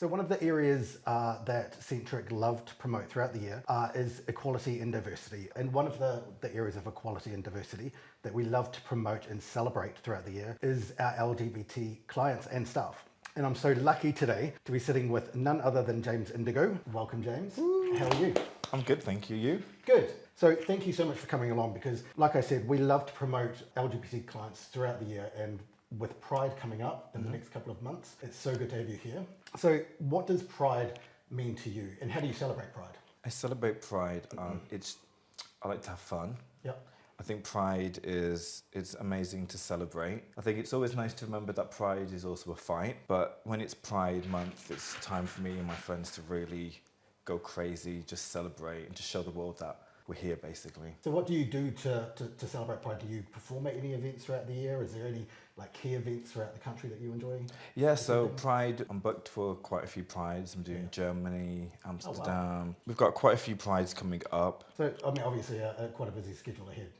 So one of the areas that Sentric love to promote throughout the year is equality and diversity. And one of the areas of equality and diversity that we love to promote and celebrate throughout the year is our LGBT clients and staff. And I'm so lucky today to be sitting with none other than James Indigo. Welcome, James. Woo. How are you? I'm good, thank you. You? Good. So thank you so much for coming along because, like I said, we love to promote LGBT clients throughout the year, and with Pride coming up in the next couple of months, it's so good to have you here. So what does Pride mean to you, and how do you celebrate Pride? I celebrate Pride. I like to have fun. Yep. I think Pride it's amazing to celebrate. I think it's always nice to remember that Pride is also a fight, but when it's Pride month, it's time for me and my friends to really go crazy, just celebrate and just show the world that we're here, basically. So what do you do to celebrate Pride? Do you perform at any events throughout the year? Is there any key events throughout the country that you enjoy? Yeah, so Pride, I'm booked for quite a few Prides. I'm doing Germany, Amsterdam. Oh, wow. We've got quite a few Prides coming up. So, I mean, obviously quite a busy schedule ahead.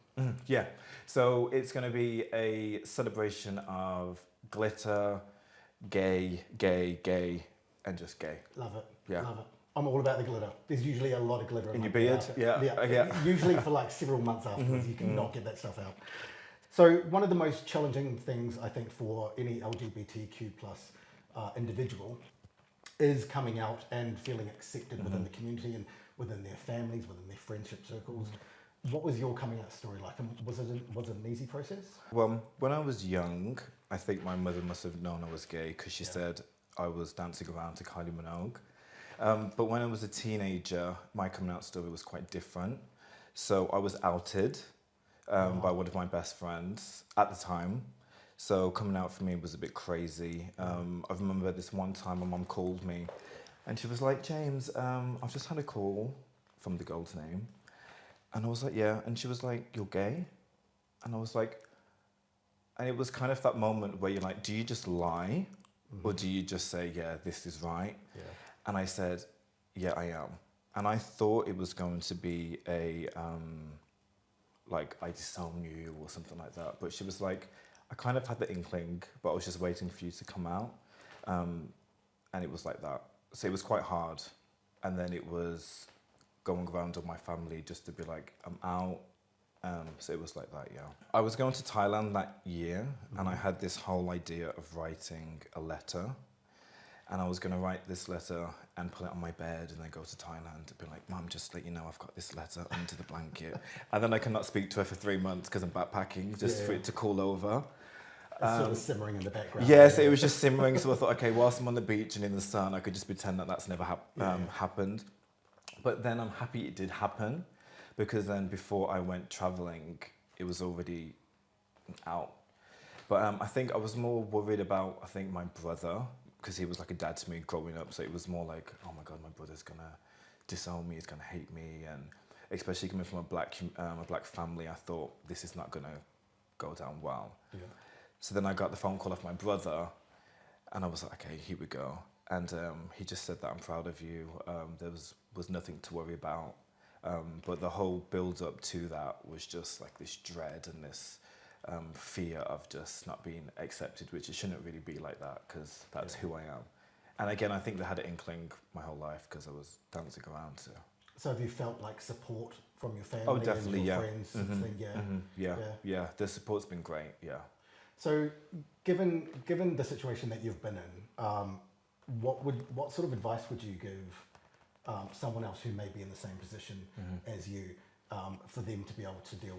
Yeah, so it's going to be a celebration of glitter, gay, and just gay. Love it. Yeah. Love it. I'm all about the glitter. There's usually a lot of glitter in your beard. Yeah. Usually for several months afterwards, you cannot get that stuff out. So one of the most challenging things I think for any LGBTQ plus individual is coming out and feeling accepted within the community and within their families, within their friendship circles. What was your coming out story like? And was it an easy process? Well, when I was young, I think my mother must have known I was gay because she said I was dancing around to Kylie Minogue. But when I was a teenager, my coming out story was quite different. So I was outed by one of my best friends at the time. So coming out for me was a bit crazy. I remember this one time my mum called me and she was like, James, I've just had a call from the girl's name. And I was like, yeah. And she was like, you're gay? And I was like, and it was kind of that moment where you're like, do you just lie? Or do you just say, yeah, this is right? Yeah. And I said, yeah, I am. And I thought it was going to be a, I disown you or something like that. But she was like, I kind of had the inkling, but I was just waiting for you to come out. And it was like that. So it was quite hard. And then it was going around with my family just to be like, I'm out. So it was like that, yeah. I was going to Thailand that year and I had this whole idea of writing a letter. And I was going to write this letter and put it on my bed and then go to Thailand and be like, Mum, just let you know I've got this letter under the blanket. And then I cannot speak to her for 3 months because I'm backpacking, just for it to cool over. It's sort of simmering in the background. Yes, it was just simmering. So I thought, okay, whilst I'm on the beach and in the sun, I could just pretend that that's never happened. But then I'm happy it did happen because then before I went traveling, it was already out. But I think I was more worried about, my brother, because he was like a dad to me growing up. So it was more like, oh my God, my brother's gonna disown me, he's gonna hate me. And especially coming from a black family, I thought this is not gonna go down well. Yeah. So then I got the phone call off my brother and I was like, okay, here we go. And he just said that I'm proud of you. There was nothing to worry about. But the whole build up to that was just like this dread and this fear of just not being accepted, which it shouldn't really be like that because that's who I am. And again, I think they had an inkling my whole life because I was dancing around. So have you felt like support from your family? Oh, definitely, and your friends? Then, yeah. The support's been great, yeah. So given the situation that you've been in, what sort of advice would you give someone else who may be in the same position as you for them to be able to deal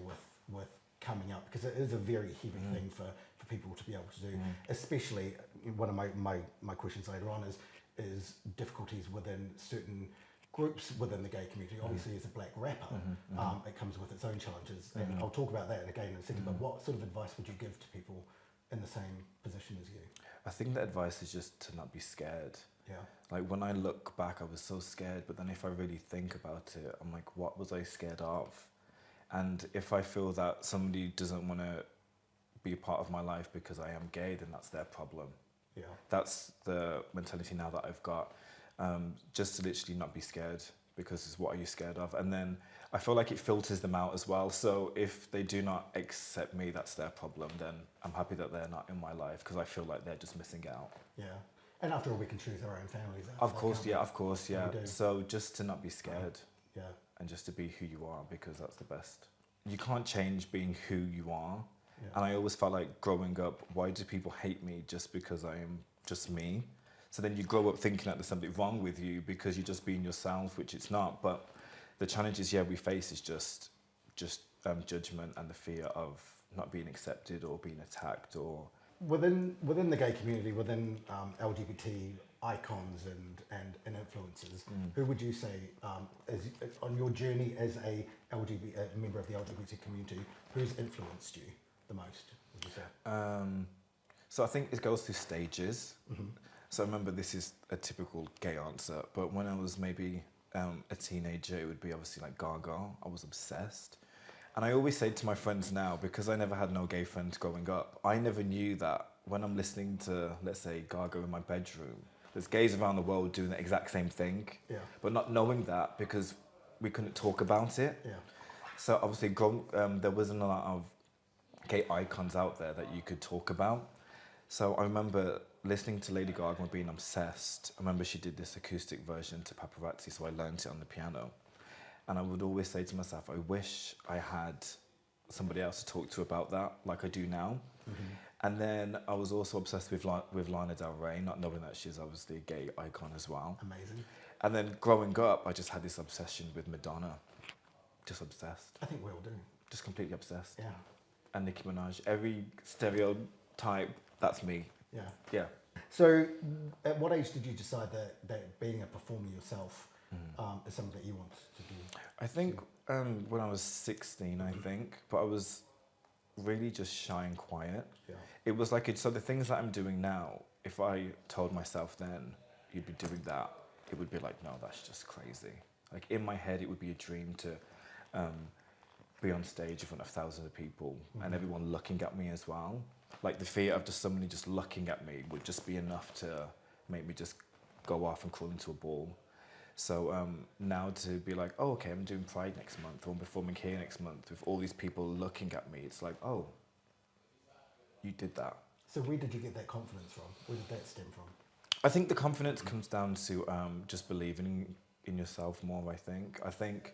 with coming up, because it is a very heavy thing for people to be able to do, especially one of my questions later on is difficulties within certain groups within the gay community. Obviously, as a black rapper, it comes with its own challenges, and I'll talk about that again in a second, but what sort of advice would you give to people in the same position as you? I think the advice is just to not be scared. Yeah. Like when I look back, I was so scared, but then if I really think about it, I'm like, what was I scared of? And if I feel that somebody doesn't want to be a part of my life because I am gay, then that's their problem. Yeah. That's the mentality now that I've got. Just to literally not be scared, because it's what are you scared of? And then I feel like it filters them out as well. So if they do not accept me, that's their problem. Then I'm happy that they're not in my life because I feel like they're just missing out. Yeah. And after all, we can choose our own families. Of course, yeah, of course, yeah. We do. So just to not be scared Yeah. and just to be who you are, because that's the best. You can't change being who you are. Yeah. And I always felt like growing up, why do people hate me just because I am just me? So then you grow up thinking that there's something wrong with you because you're just being yourself, which it's not. But the challenges, yeah, we face is just judgment and the fear of not being accepted or being attacked or... Within the gay community, within LGBT icons and influencers, who would you say, as on your journey as a member of the LGBT community, who's influenced you the most, would you say? So I think it goes through stages. So I remember this is a typical gay answer, but when I was maybe a teenager, it would be obviously like Gaga. I was obsessed. And I always say to my friends now, because I never had no gay friends growing up, I never knew that when I'm listening to, let's say, Gaga in my bedroom, there's gays around the world doing the exact same thing, but not knowing that because we couldn't talk about it. Yeah. So obviously there wasn't a lot of gay icons out there that you could talk about. So I remember listening to Lady Gaga and being obsessed. I remember she did this acoustic version to Paparazzi, so I learned it on the piano. And I would always say to myself, I wish I had somebody else to talk to about that, like I do now. And then I was also obsessed with Lana Del Rey, not knowing that she's obviously a gay icon as well. Amazing. And then growing up, I just had this obsession with Madonna. Just obsessed. I think we all do. Just completely obsessed. Yeah. And Nicki Minaj, every stereotype, that's me. Yeah. Yeah. So at what age did you decide that being a performer yourself is something that you want to do? I think when I was 16, I think, but I was really just shy and quiet. Yeah. It was like, so the things that I'm doing now, if I told myself then, you'd be doing that, it would be like, no, that's just crazy. Like in my head, it would be a dream to be on stage in front of thousands of people and everyone looking at me as well. Like the fear of just somebody just looking at me would just be enough to make me just go off and crawl into a ball. So now to be like, oh, okay, I'm doing Pride next month, or I'm performing here next month with all these people looking at me, it's like, oh, you did that. So where did you get that confidence from? Where did that stem from? I think the confidence comes down to just believing in yourself more, I think. I think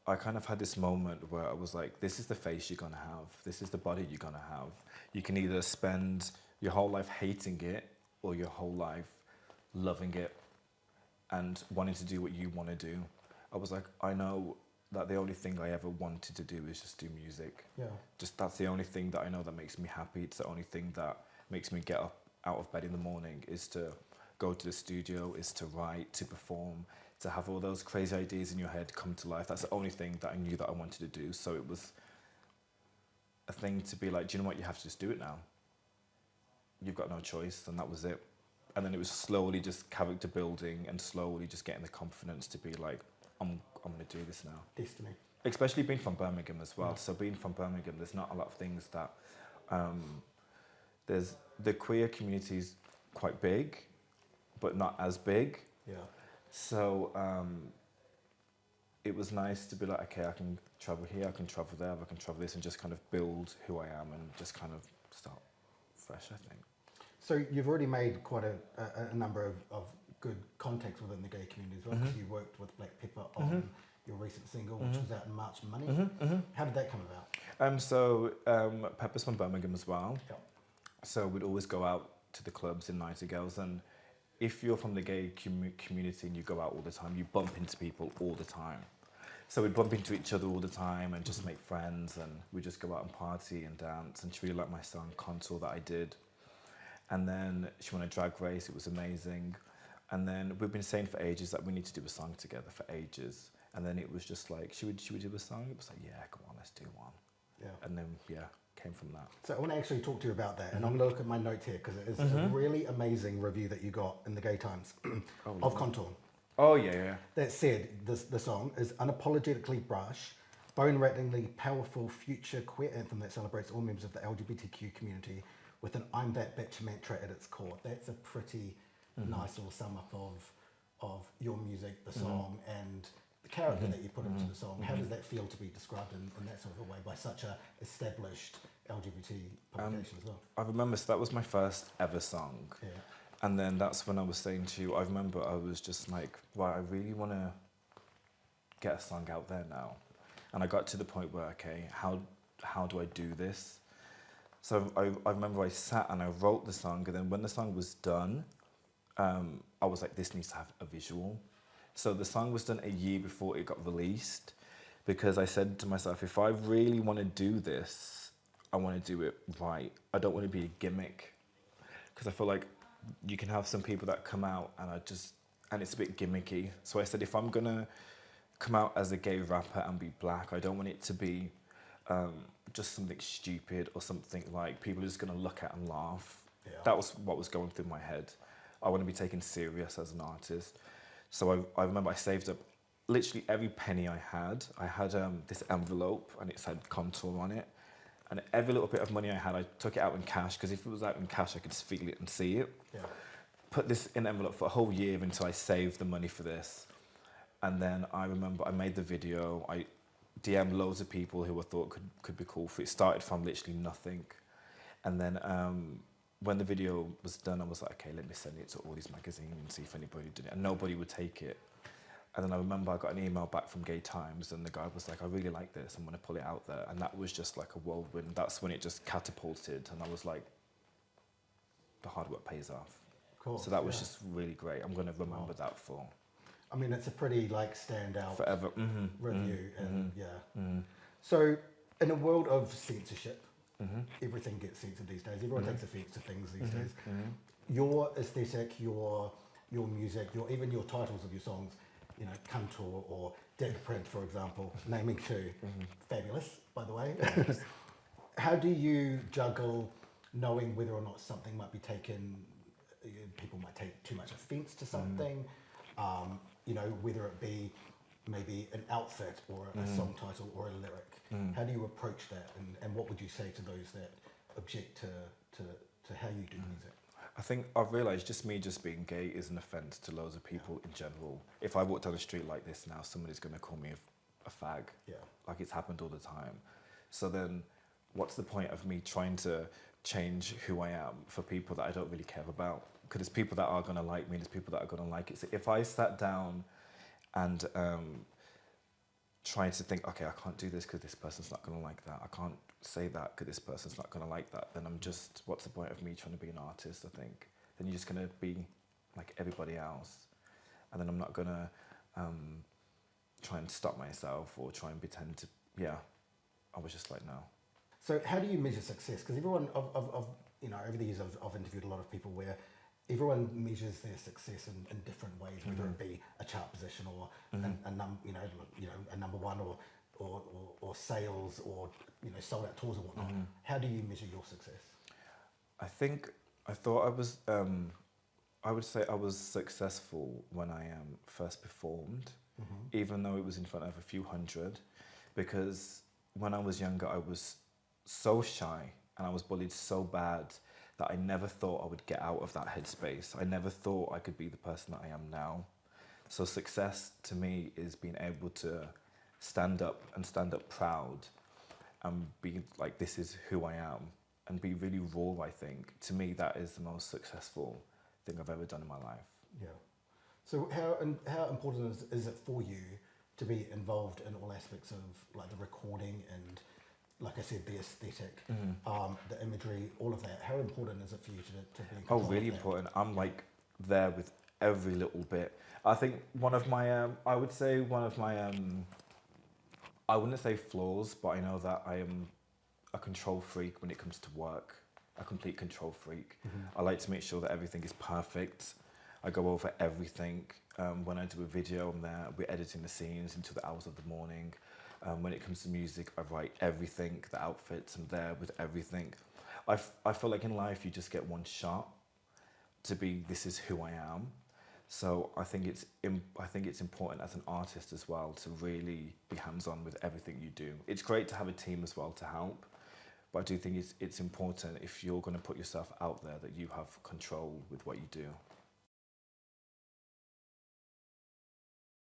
I kind of had this moment where I was like, this is the face you're gonna have, this is the body you're gonna have. You can either spend your whole life hating it or your whole life loving it and wanting to do what you want to do. I was like, I know that the only thing I ever wanted to do is just do music. Yeah. Just that's the only thing that I know that makes me happy. It's the only thing that makes me get up out of bed in the morning, is to go to the studio, is to write, to perform, to have all those crazy ideas in your head come to life. That's the only thing that I knew that I wanted to do. So it was a thing to be like, do you know what, you have to just do it now. You've got no choice, and that was it. And then it was slowly just character building and slowly just getting the confidence to be like, I'm going to do this now. Destiny. Especially being from Birmingham as well. So being from Birmingham, there's not a lot of things that, there's the queer community is quite big, but not as big. Yeah. So it was nice to be like, okay, I can travel here, I can travel there, I can travel this, and just kind of build who I am and just kind of start fresh, I think. So you've already made quite a number of good contacts within the gay community as well, because you worked with Black Pepper on your recent single, which was out in March Money. How did that come about? So Pepper's from Birmingham as well. Yep. So we'd always go out to the clubs in Nightingales, and if you're from the gay community and you go out all the time, you bump into people all the time. So we'd bump into each other all the time and just make friends, and we'd just go out and party and dance, and she really liked my song Contour that I did. And then she won a drag race, it was amazing. And then we've been saying for ages that we need to do a song together for ages. And then it was just like, should we do a song? It was like, yeah, come on, let's do one. Yeah. And then, yeah, came from that. So I want to actually talk to you about that, and I'm going to look at my notes here, because it is a really amazing review that you got in the Gay Times of Contour. Oh, yeah, yeah. That said, the song is unapologetically brash, bone-rattlingly powerful future queer anthem that celebrates all members of the LGBTQ community with an I'm that bitch mantra at its core. That's a pretty nice little sum up of your music, the song, and the character that you put into the song. How does that feel to be described in that sort of a way by such a established LGBT publication as well? I remember, so that was my first ever song. Yeah. And then that's when I was saying to you, I remember I was just like, right, I really want to get a song out there now. And I got to the point where, okay, how do I do this? So I remember I sat and I wrote the song, and then when the song was done, I was like, this needs to have a visual. So the song was done a year before it got released, because I said to myself, if I really want to do this, I want to do it right. I don't want to be a gimmick, because I feel like you can have some people that come out and it's a bit gimmicky. So I said, if I'm gonna come out as a gay rapper and be black, I don't want it to be just something stupid or something like people are just gonna look at and laugh. Yeah. That was what was going through my head. I want to be taken serious as an artist. So I remember I saved up literally every penny I had. I had this envelope and it said Contour on it. And every little bit of money I had, I took it out in cash, because if it was out in cash, I could just feel it and see it. Yeah. Put this in an envelope for a whole year until I saved the money for this. And then I remember I made the video. I DM'd loads of people who I thought could be cool for it. It started from literally nothing. And then when the video was done, I was like, okay, let me send it to all these magazines and see if anybody did it. And nobody would take it. And then I remember I got an email back from Gay Times, and the guy was like, I really like this, I'm gonna pull it out there. And that was just like a whirlwind. That's when it just catapulted, and I was like, the hard work pays off. Cool. So that was just really great. I'm gonna remember that for I mean, it's a pretty like standout forever. review, and So, in a world of censorship, everything gets censored these days. Everyone takes offence to things these days. Your aesthetic, your music, even your titles of your songs, you know, Contour or Dead Print, for example, naming two, fabulous, by the way. How do you juggle knowing whether or not something might be taken? People might take too much offence to something. You know, whether it be maybe an outfit or a song title or a lyric. How do you approach that, and what would you say to those that object to how you do music? I think I've realised just being gay is an offence to loads of people in general. If I walk down the street like this now, somebody's going to call me a fag. Yeah. Like it's happened all the time. So then what's the point of me trying to change who I am for people that I don't really care about? Because there's people that are going to like me, there's people that are going to like it. So if I sat down and trying to think, okay, I can't do this because this person's not going to like that. I can't say that because this person's not going to like that. Then I'm just, what's the point of me trying to be an artist, I think? Then you're just going to be like everybody else. And then I'm not going to try and stop myself or try and pretend to, I was just like, no. So how do you measure success? Because everyone, you know, over the years I've interviewed a lot of people where everyone measures their success in different ways, whether it be a chart position or a number one or sales or sold out tours or whatnot. How do you measure your success? I would say I was successful when I first performed, even though it was in front of a few hundred, because when I was younger I was so shy and I was bullied so bad that I never thought I would get out of that headspace. I never thought I could be the person that I am now. So success to me is being able to stand up proud and be like, this is who I am, and be really raw. I think to me that is the most successful thing I've ever done in my life. Yeah. So how important is it for you to be involved in all aspects of like the recording and, like I said, the aesthetic, the imagery, all of that? How important is it for you to be in control of really that? important. I'm like there with every little bit. I think one of my, I would say one of my, I wouldn't say flaws, but I know that I am a control freak when it comes to work, a complete control freak. I like to make sure that everything is perfect. I go over everything. When I do a video, I'm there, we're editing the scenes into the hours of the morning. When it comes to music, I write everything, the outfits, I'm there with everything. I feel like in life you just get one shot to be, this is who I am. So I think it's important as an artist as well to really be hands-on with everything you do. It's great to have a team as well to help, but I do think it's important if you're going to put yourself out there that you have control with what you do.